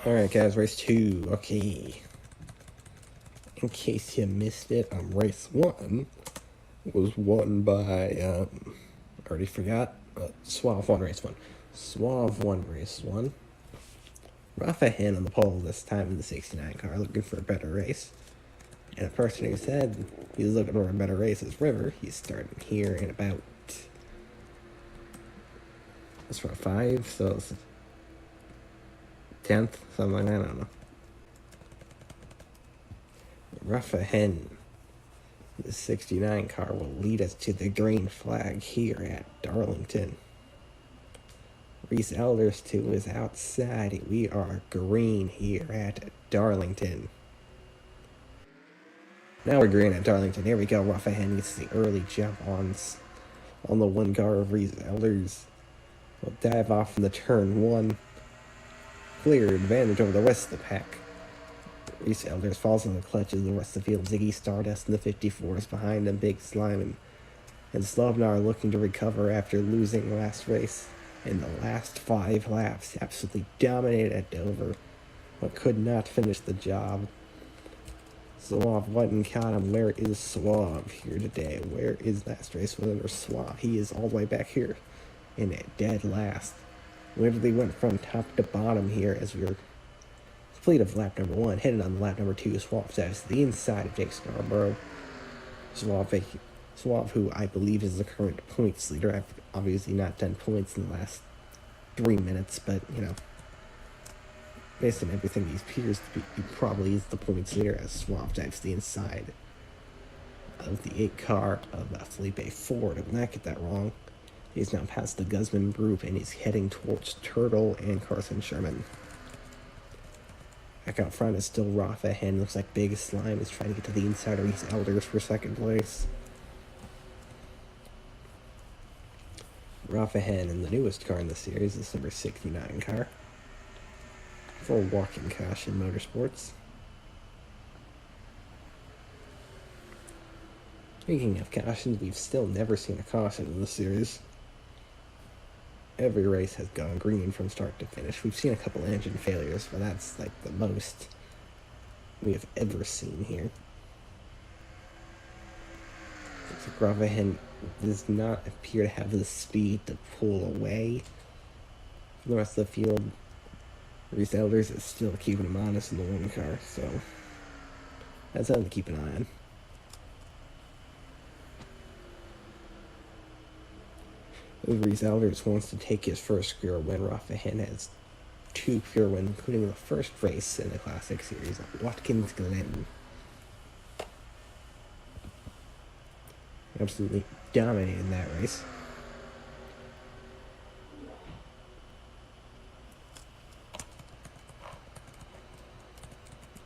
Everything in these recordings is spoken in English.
Alright guys, race 2, okay. In case you missed it, race 1 was won by, I already forgot, Suave won race 1. Suave won race 1. Rafa Hen on the pole this time in the 69 car, looking for a better race. And a person who said he's looking for a better race is River. He's starting here in about, that's for 5, so it's 10th, something like that, I don't know. Rafa Hen, the 69 car, will lead us to the green flag here at Darlington. Reese Elders, too, is outside. We are green here at Darlington. Now we're green at Darlington. Here we go. Rafa Hen gets the early jump on the one car of Reese Elders. We'll dive off in the turn 1. Clear advantage over the rest of the pack. Reese Elders falls in the clutches. The rest of the field, Ziggy Stardust in the 54s behind him. Big Slime and Slovnar looking to recover after losing last race. In the last 5 laps, absolutely dominated at Dover, but could not finish the job. Suave went and caught him. Where is Suave here today? Where is last race winner Suave? He is all the way back here in a dead last. Literally went from top to bottom here as we were complete of lap number 1. Headed on lap number 2, Suave dives to the inside of Jake Scarborough. Suave, who I believe is the current points leader. I've obviously not done points in the last 3 minutes, but, you know, based on everything he appears to be, he probably is the points leader as Suave dives to the inside of the 8 car of Felipe Ford. I did not get that wrong. He's now past the Guzman group, and he's heading towards Turtle and Carson Sherman. Back out front is still Rafa Hen. Looks like Big Slime is trying to get to the inside of these Elders for second place. Rafa Hen in the newest car in the series, this number 69 car. For walking caution motorsports. Speaking of cautions, we've still never seen a caution in the series. Every race has gone green from start to finish. We've seen a couple engine failures, but that's like the most we have ever seen here. So Rafa Hen does not appear to have the speed to pull away from the rest of the field. Reese Elders is still keeping him honest in the one car, so that's something to keep an eye on. Reese Elders wants to take his first career win. Rafa Hen has 2 career wins, including the first race in the Classic Series at Watkins Glen. Absolutely dominated that race.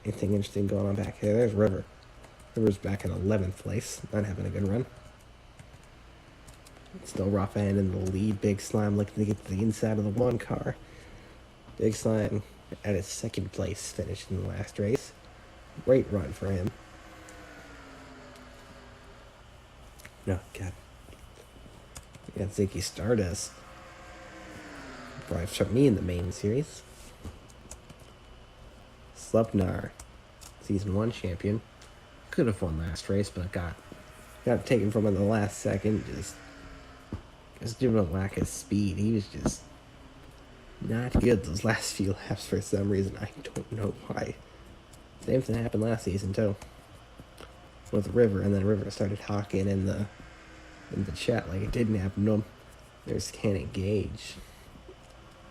Anything interesting going on back here? There's River. River's back in 11th place, not having a good run. Still Rafa Hen in the lead. Big Slime looking to get to the inside of the 1 car. Big Slime at his 2nd place finish in the last race. Great run for him. No, God. We got Ziggy Stardust. Drives from me in the main series. Slepnar, Season 1 champion. Could have won last race, but got taken from him in the last second. Just due to a lack of speed. He was just not good those last few laps for some reason. I don't know why. Same thing happened last season too. With River, and then River started talking in the chat like it didn't happen to him. There's Cannon Gage.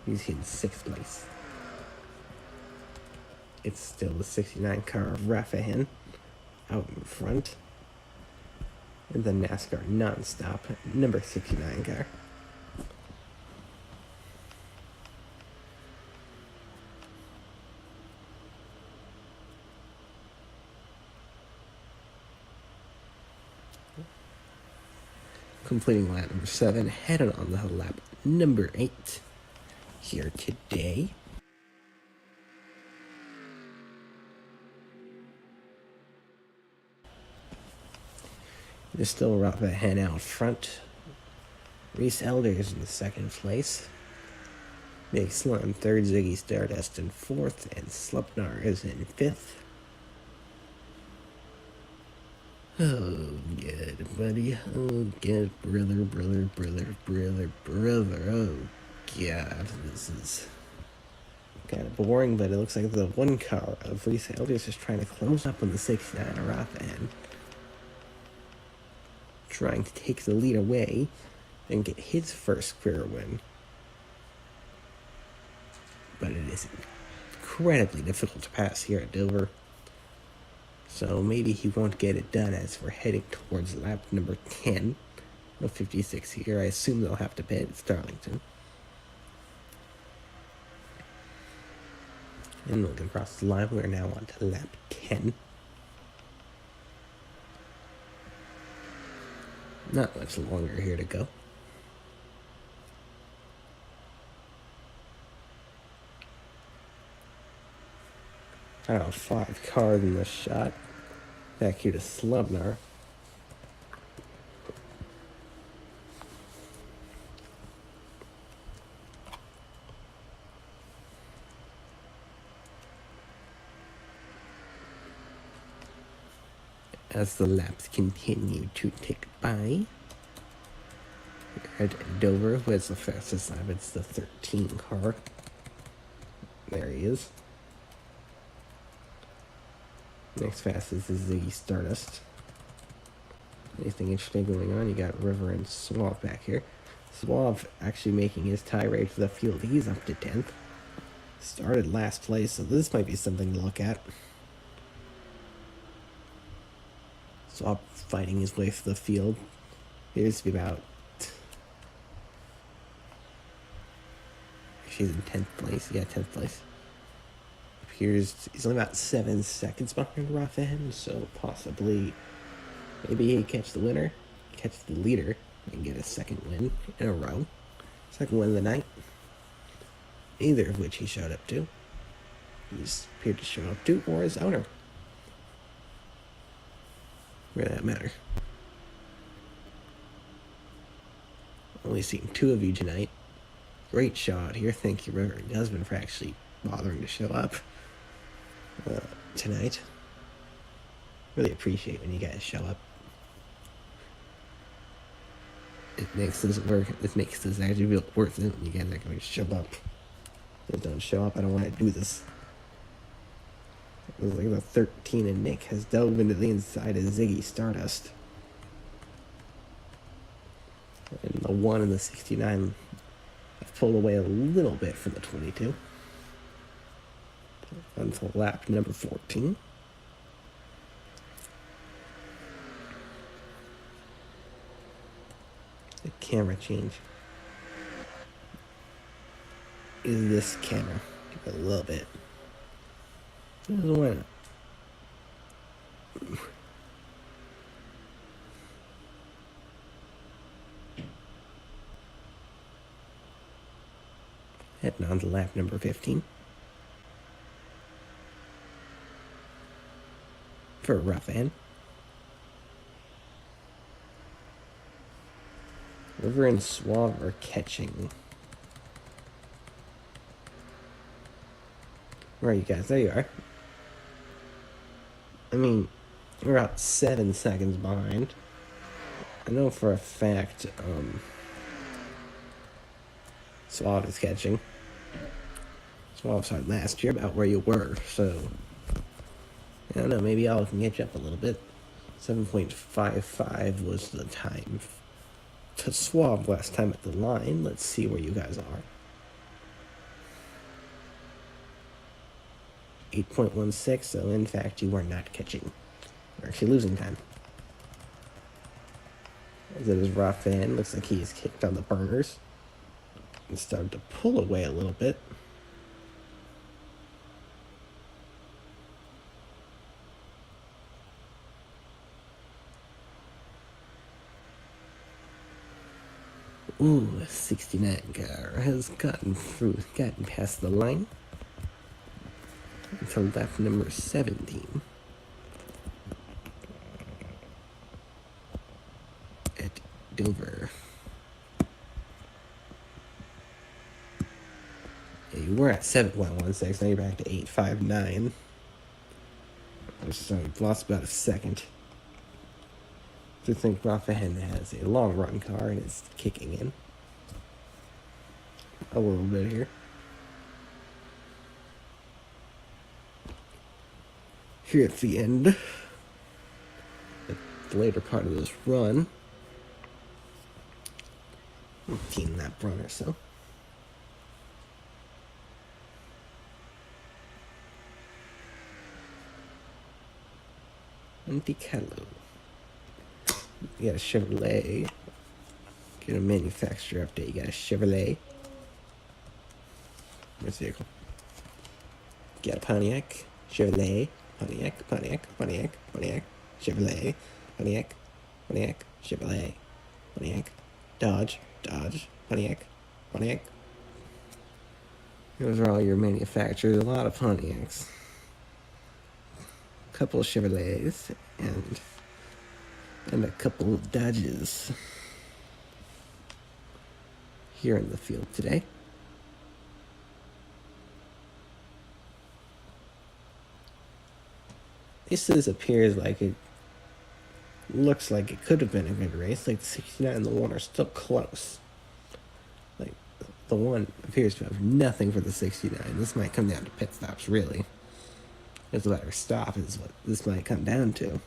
He's in 6th place. It's still the 69 car of Rafa Hen out in front. And the NASCAR non-stop number 69 car. Completing lap number 7, headed on the lap number 8 here today. There's still Rafa Hen out front. Reese Elders in the 2nd place. Big Slime third, Ziggy Stardust in fourth, and Slupnar is in fifth. Oh, good, buddy. Oh, good, brother. Oh, God, this is kind of boring, but it looks like the one car of resale is just trying to close up on the 69 Arafa end. Trying to take the lead away and get his first career win. But it is incredibly difficult to pass here at Dover. So maybe he won't get it done as we're heading towards lap number 10 of 56 here. I assume they'll have to pit. It's Darlington. And looking across the line, we're now on to lap 10. Not much longer here to go. I don't know, 5 cars in the shot. Back here to Slubnar. As the laps continue to tick by. At Dover, who has the fastest lap, it's the 13 car. There he is. Next fastest is Ziggy Stardust. Anything interesting going on? You got River and Suave back here. Suave actually making his tirade for the field. He's up to 10th. Started last place, so this might be something to look at. Suave fighting his way through the field. Appears to be about... She's in 10th place. Yeah, 10th place. Appears he's only about 7 seconds behind Rafael, so possibly maybe he catch the winner, catch the leader, and get a second win in a row. Second win of the night. Either of which he showed up to. He's appeared to show up to, or his owner. Where that matter. Only seen 2 of you tonight. Great show out here. Thank you, River and husband, for actually bothering to show up tonight. Really appreciate when you guys show up. It makes this work. It makes this actually feel worth it when you guys are going to show up. If they don't show up, I don't want to do this. It was like the 13 and Nick has delved into the inside of Ziggy Stardust. And the 1 and the 69 have pulled away a little bit from the 22. Until lap number 14. The camera change. Is this camera? Give it a little bit. Why not? Heading on to lap number 15. For a rough end. River and Suave are catching. Where are you guys? There you are. I mean, we're about 7 seconds behind. I know for a fact, Suave is catching. Suave started last year about where you were, so... I don't know, maybe I can catch up a little bit. 7.55 was the time to Suave last time at the line. Let's see where you guys are. 8.16, so in fact you are not catching. You're actually losing time. As it is rough in, looks like he is kicked on the burners. And started to pull away a little bit. Ooh, a 69 car has gotten past the line until lap number 17 at Dover. 7.16. Now you're back to 8.59. So you've lost about a second. I think Rafahen has a long run car and is kicking in a little bit here. Here at the end, at the later part of this run, 15 lap run or so. Anticalo. You got a Chevrolet. Get a manufacturer update. You got a Chevrolet. Where's the vehicle? You got a Pontiac. Chevrolet. Pontiac. Chevrolet. Pontiac. Chevrolet. Pontiac. Dodge. Pontiac. Those are all your manufacturers. A lot of Pontiacs. A couple of Chevrolets. And a couple of Dodges here in the field today. This appears like it looks like it could have been a good race. Like the 69 and the 1 are still close. Like the 1 appears to have nothing for the 69. This might come down to pit stops, really. It's a better stop is what this might come down to.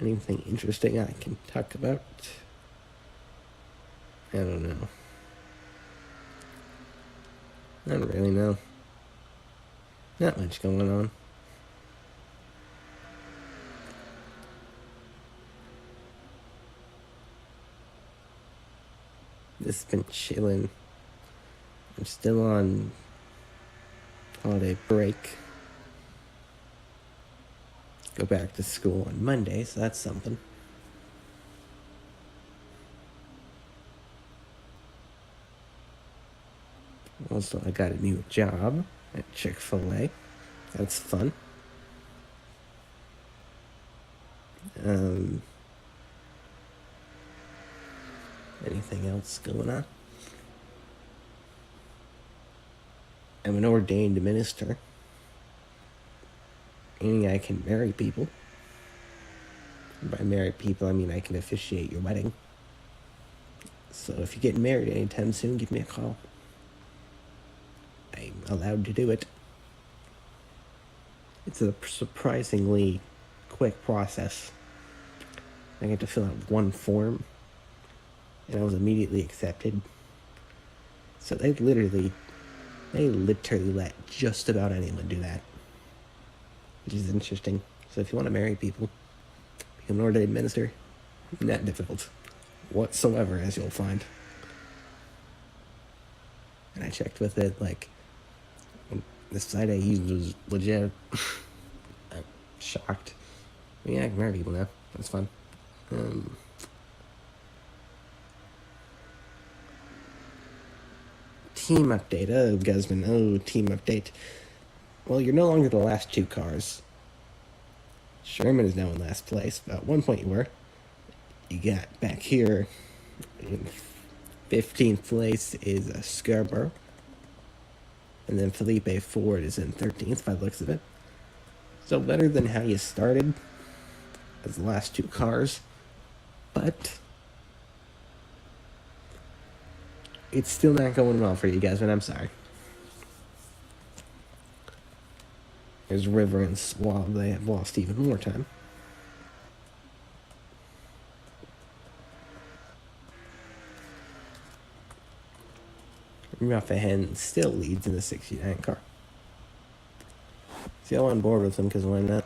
Anything interesting I can talk about? I don't know. I don't really know. Not much going on. Just been chilling. I'm still on holiday break. Go back to school on Monday, so that's something. Also, I got a new job at Chick-fil-A. That's fun. Anything else going on? I'm an ordained minister. Meaning I can marry people. By marry people, I mean I can officiate your wedding. So if you're getting married anytime soon, give me a call. I'm allowed to do it. It's a surprisingly quick process. I had to fill out one form, and I was immediately accepted. So they literally let just about anyone do that, which is interesting. So if you want to marry people, become an ordained minister, not difficult whatsoever, as you'll find. And I checked with it, like, the site I used was legit. I'm shocked. Yeah, I can marry people now. That's fun. Team update. Oh, Guzman. Oh, team update. Well, you're no longer the last two cars. Sherman is now in last place, but at one point you were. You got back here in 15th place is Scarborough. And then Felipe Ford is in 13th by the looks of it. So better than how you started as the last two cars. But it's still not going well for you guys, and I'm sorry. There's River and Swab. They have lost even more time. Rafahen still leads in the 69 car. See, I'm on board with him because why not?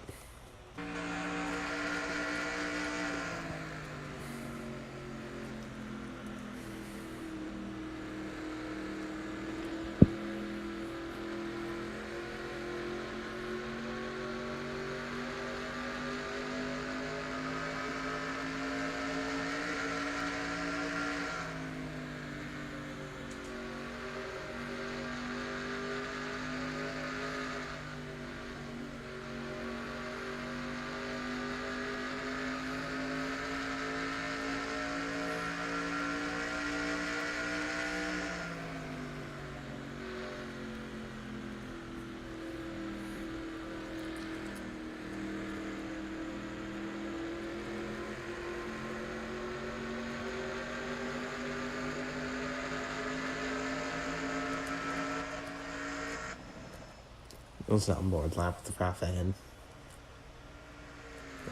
It was not board lap with the Rafa in.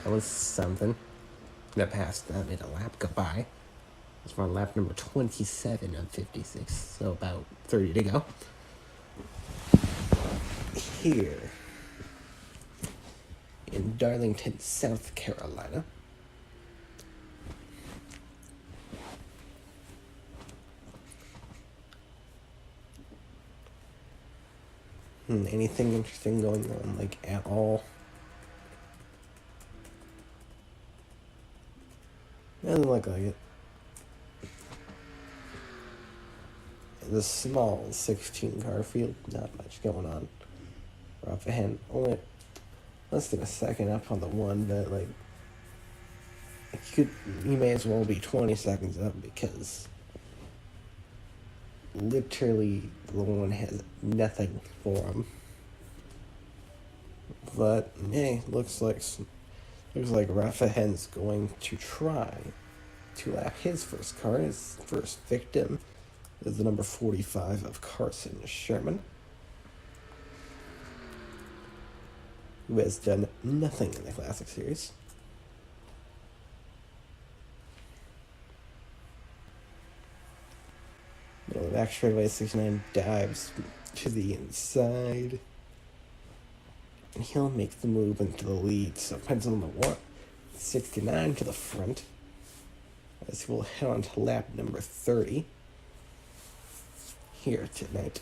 That was something. That past that made a lap go by. It's on lap number 27 of 56, so about 30 to go. Here in Darlington, South Carolina. Anything interesting going on, like, at all? Doesn't look like it. The small 16 car field, not much going on. We're off ahead, only less than a second up on the one, but like you may as well be 20 seconds up because literally the one has nothing for him. But hey, looks like Rafa Hen's going to try to lap his first car. His first victim is the number 45 of Carson Sherman, who has done nothing in the Classic Series. Middle of the back straightaway, 69 dives to the inside. And he'll make the move into the lead. So pencil on the 69 to the front, as he will head on to lap number 30 here tonight.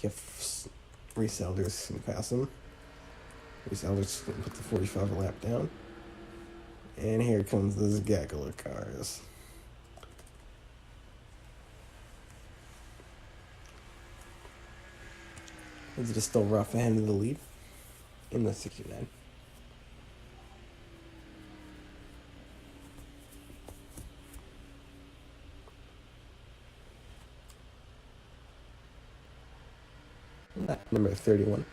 If Reese Elders can pass him. Reese Elders can put the 45 lap down. And here comes this gaggle of cars. Is it still rough ahead of the lead in the 69? Number 31.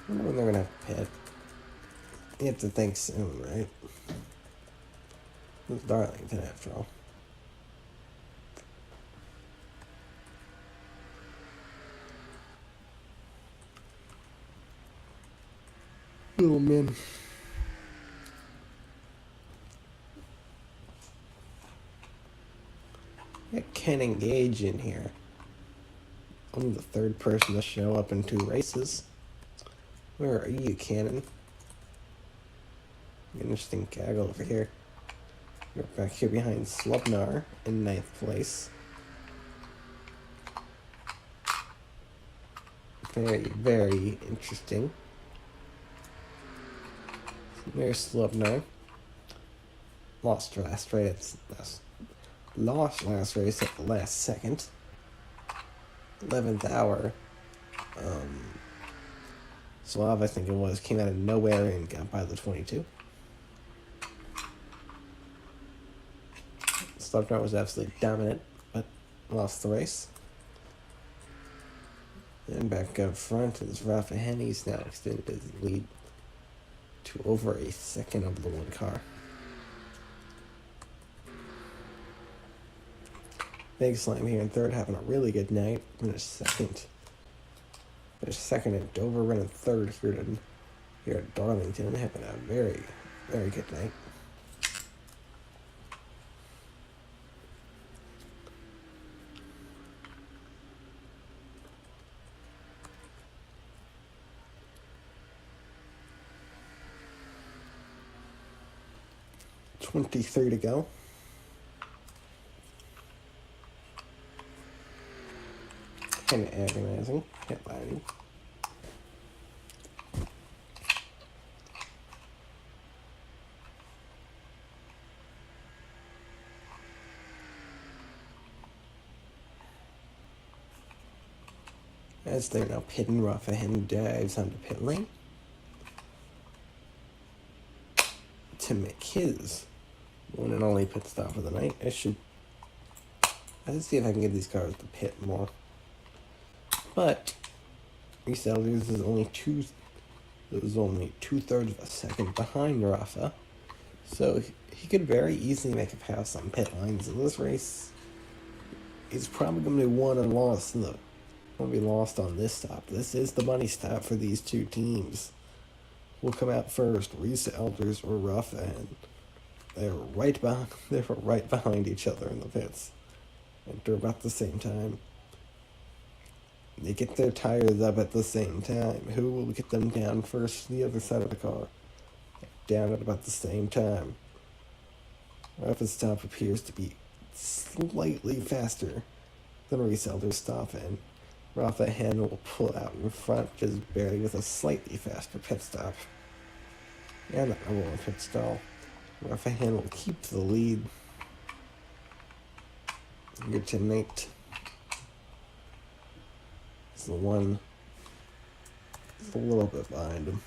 I wonder when they're going to pit. You have to think soon, right? It's Darlington, after all. Oh, man. I can't engage in here. I'm the third person to show up in 2 races. Where are you, Cannon? Interesting gaggle over here. You're back here behind Slubnar in 9th place. Very, very interesting. There's Slubnar. Lost last race at the last second. 11th hour. Slav, I think it was, came out of nowhere and got by the 22. Slubnar was absolutely dominant, but lost the race. And back up front is Rafa Henny's now extended his lead to over a second of the one car. Big Slime here in third, having a really good night. Finished second at Dover, running third here at Darlington, having a very, very good night. .23 to go. Kind of agonizing. Headlining. As they're now pitting, Rafa Henny dives onto pit lane to make his one and only pit stop of the night. Let's see if I can get these cars to pit more. But Reese Elders is only 2/3 of a second behind Rafa, so he could very easily make a pass on pit lines in this race. He's probably going to be won and lost. Look, going to be lost on this stop. This is the money stop for these two teams. Will come out first. Reese Elders or Rough End. They're right behind each other in the pits. Enter about the same time. They get their tires up at the same time. Who will get them down first to the other side of the car? Down at about the same time. Rough stop appears to be slightly faster than Reese Elders' stop, and Rafahan will pull out in front just barely with a slightly faster pit stop. And that number one pit stall. Rafahan will keep the lead. Here tonight is the one a little bit behind him.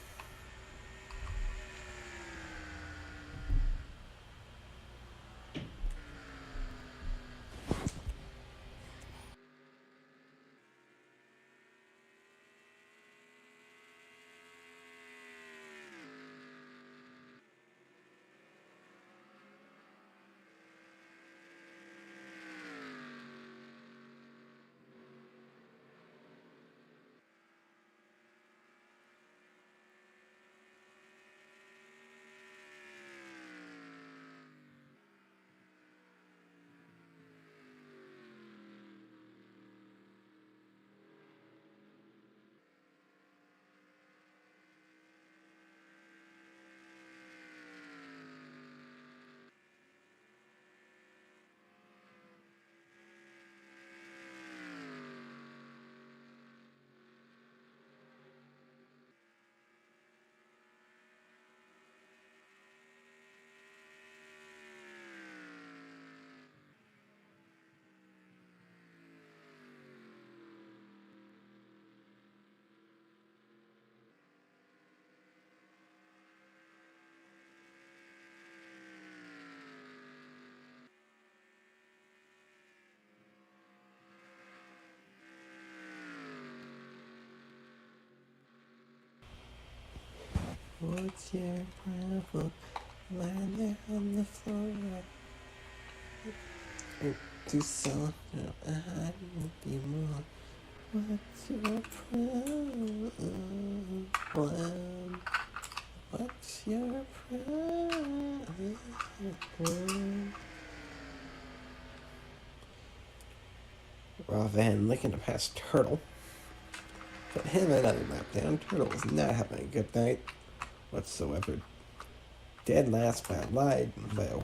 What's your problem? Lying there on the floor. Do so. I won't be more. What's your problem? What's your problem? Raw Van licking to pass Turtle. But him another lap down. Turtle is not having a good night whatsoever. Dead last by a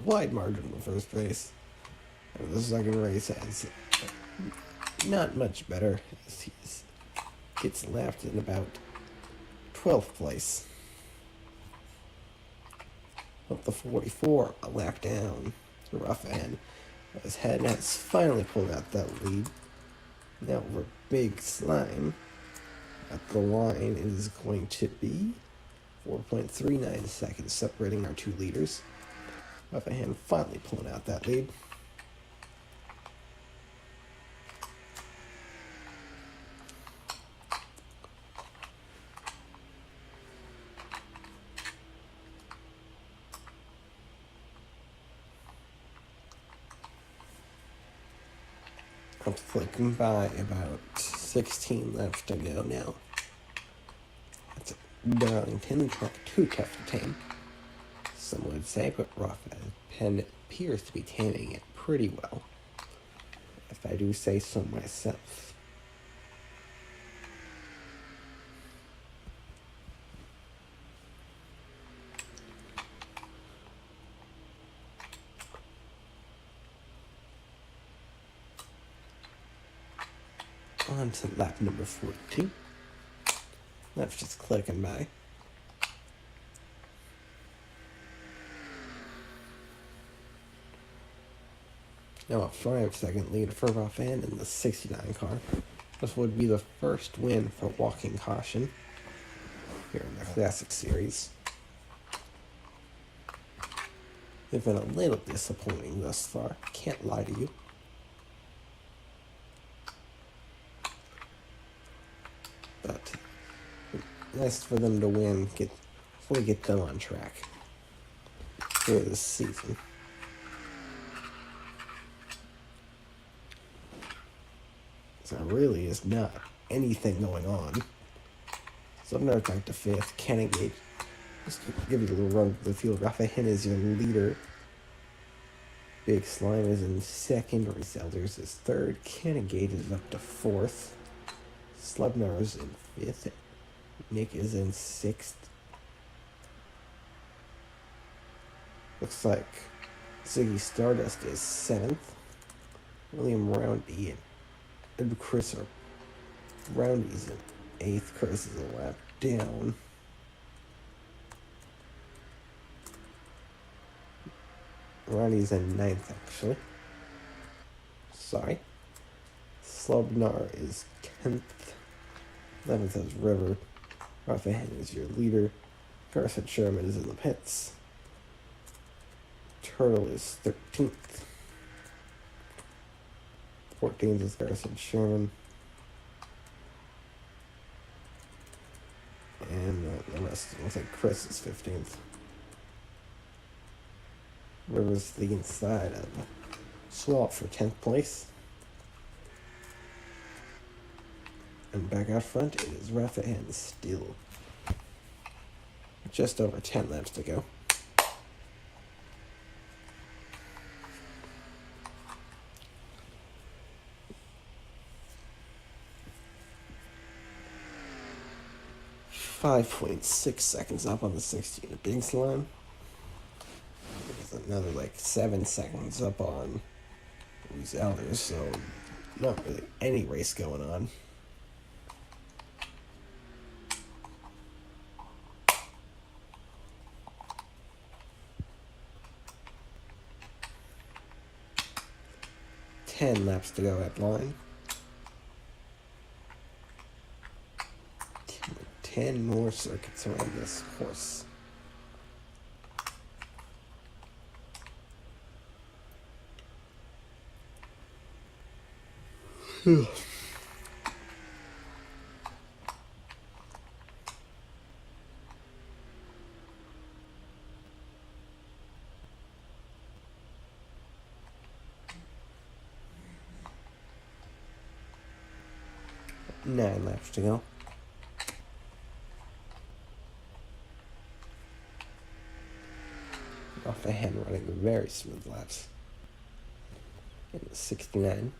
wide margin in the first race. And the second race has not much better as he gets lapped in about 12th place. Up the 44, a lap down. Rough End. His head has finally pulled out that lead. Now over Big Slime. At the line, it is going to be 4.39 seconds separating our two leaders. Rough Hand finally pulling out that lead. I'm flicking by about 16 left to go now. That's Darlington, track too tough to tame. Some would say, but Rough End appears to be taming it pretty well, if I do say so myself. On to lap number 42. That's just clicking by. Now a 5-second lead for Rough End in the 69 car. This would be the first win for walking caution here in the Classic Series. They've been a little disappointing thus far, can't lie to you. But nice for them to win, before we get them on track for this season. So there really is not anything going on. Slubnar back to 5th. Canongate. Just to give you a little run through the field. Raphahen is your leader. Big Slime is in 2nd. Race Elders is 3rd. Canongate is up to 4th. Slubnar is in 5th. Nick is in 6th. Looks like Ziggy Stardust is 7th. William Roundy and Chris are Roundy's in 8th. Chris is a lap down. Roundy's in 9th, actually. Sorry. Slubnar is 10th. 11th is River. Raphahen is your leader. Carson Sherman is in the pits. Turtle is 13th. 14th is Carson Sherman. And the rest, looks like Chris is 15th. River's the inside of Swamp for 10th place. And back out front, it is Raphahen still. Just over 10 laps to go. .6 seconds up on the 16 of Big Slime. There's another like 7 seconds up on these Elders, so not really any race going on. Ten laps to go at line. 10 more circuits around this course. Whew. Nine laps to go. Raphahen running very smooth laps. In the 69.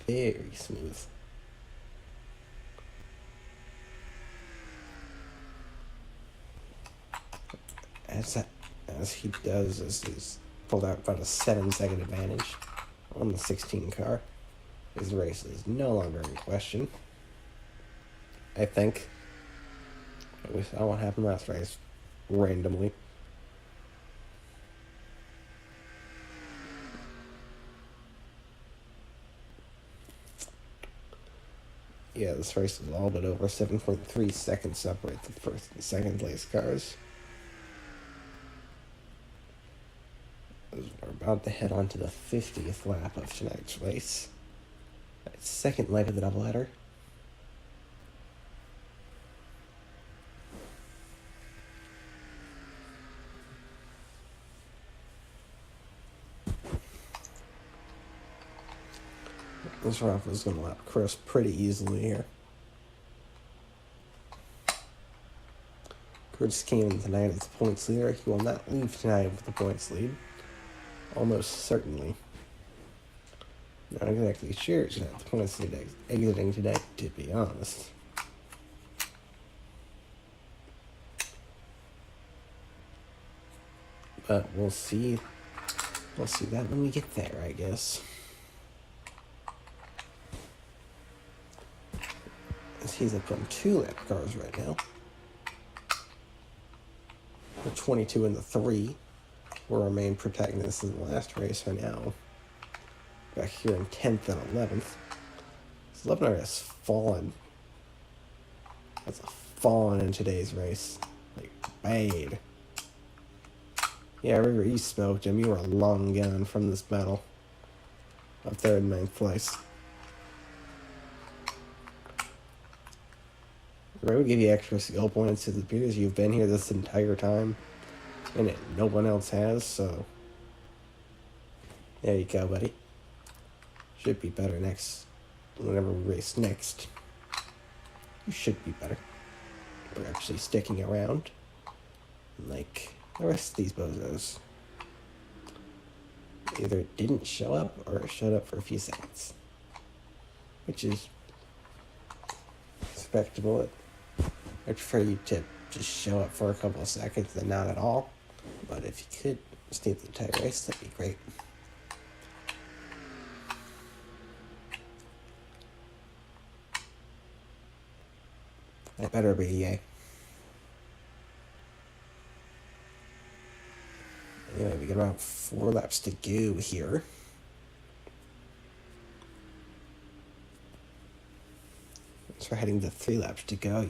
Very smooth. As he does, as he's pulled out about a 7-second advantage on the 16 car. His race is no longer in question. I think. We saw what happened last race. Randomly. Yeah, this race is all but over. 7.3 seconds separate the first and second place cars. As we're about to head on to the 50th lap of tonight's race. Second leg of the doubleheader. This Rafa is going to lap Chris pretty easily here. Chris came in tonight as the points leader. He will not leave tonight with the points lead. Almost certainly. Not exactly sure it's not the points lead exiting today, to be honest. But we'll see. We'll see that when we get there, I guess. As he's up on 2 lap cars right now. The 22 and the 3 were our main protagonists in the last race are now back here in 10th and 11th. Slubnar has fallen. That's a fallen in today's race. Like, bad. Yeah, River, you smoked him. You were a long gun from this battle. Up there in 9th place. I would give you extra skill points because you've been here this entire time. And no one else has, so... There you go, buddy. Should be better next whenever we race next, you should be better. We're actually sticking around. Like the rest of these bozos. Either didn't show up or showed up for a few seconds. Which is respectable. I'd prefer you to just show up for a couple of seconds than not at all. But if you could stay the entire race, that'd be great. That better be yay. Anyway, we got about 4 laps to go here. So we're heading to 3 laps to go.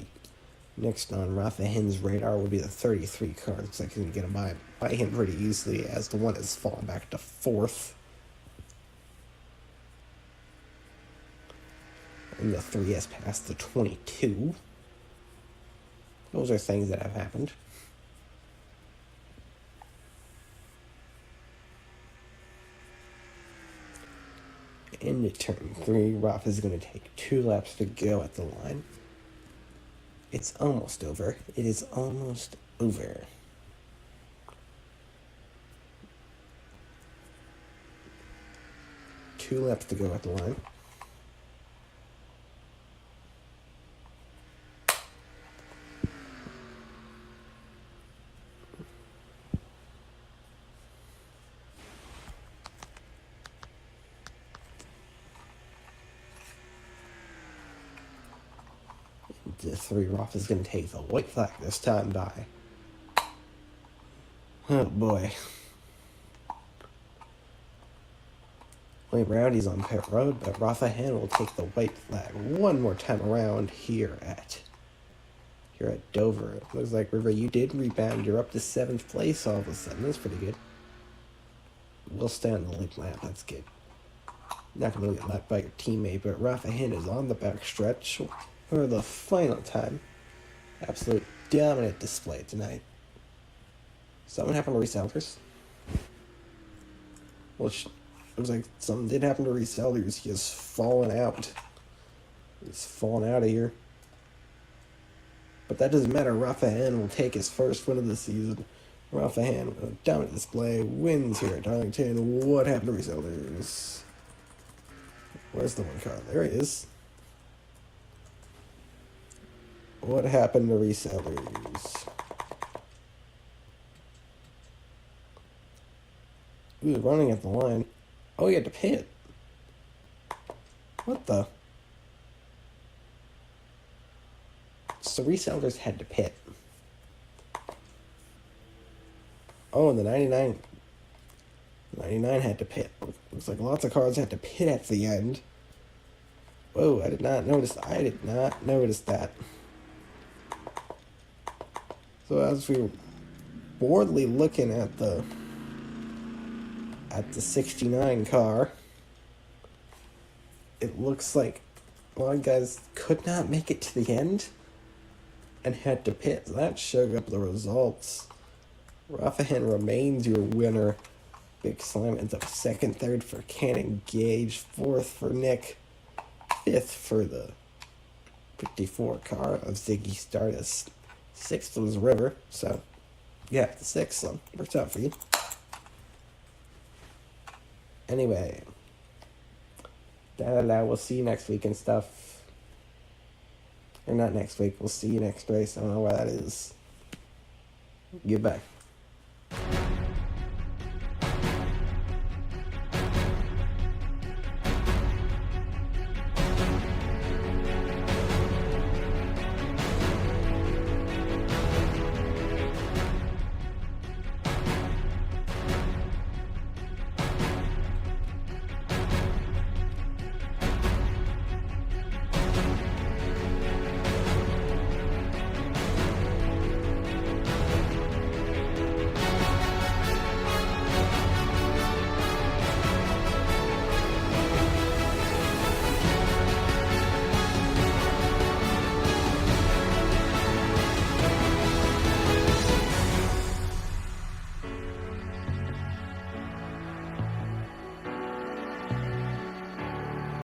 Next on Rafa Hin's radar will be the 33 car. Looks like he's going to get him by him pretty easily, as the one has fallen back to 4th. And the 3 has passed the 22. Those are things that have happened. Into turn 3, Rafa is going to take 2 laps to go at the line. It's almost over. It is almost over. Two laps to go at the line. The 3 Rafa is going to take the white flag this time by. Oh boy. Wayne Rowdy's on pit road, but Rafa Hin will take the white flag one more time around here at Dover. It looks like, River, you did rebound. You're up to 7th place all of a sudden. That's pretty good. We'll stay on the lead lap. That's good. Not going to get lapped by your teammate, but Rafa Hin is on the back stretch for the final time. Absolute dominant display tonight. Something happened to Reese Elders. Well, it was like something did happen to Reese Elders. He has fallen out. He's fallen out of here. But that doesn't matter. Rafa Hin will take his first win of the season. Rafa Hin, with a dominant display, wins here at Darlington. What happened to Reese Elders? Where's the one car? There he is. What happened to Reese Elders? He was running at the line. Oh, he had to pit. What the? So Reese Elders had to pit. Oh, and the 99 had to pit. Looks like lots of cars had to pit at the end. Whoa, I did not notice that. So as we were boredly looking at the 69 car, it looks like a lot of guys could not make it to the end and had to pit. So that showed up the results. Rafa Hin remains your winner. Big Slam ends up 2nd, 3rd for Cannon Gage, 4th for Nick, 5th for the 54 car of Ziggy Stardust. 6th was River, so yeah, the 6th, so works out for you. Anyway, we'll see you next week and stuff. Or not next week, we'll see you next race. I don't know where that is. Goodbye.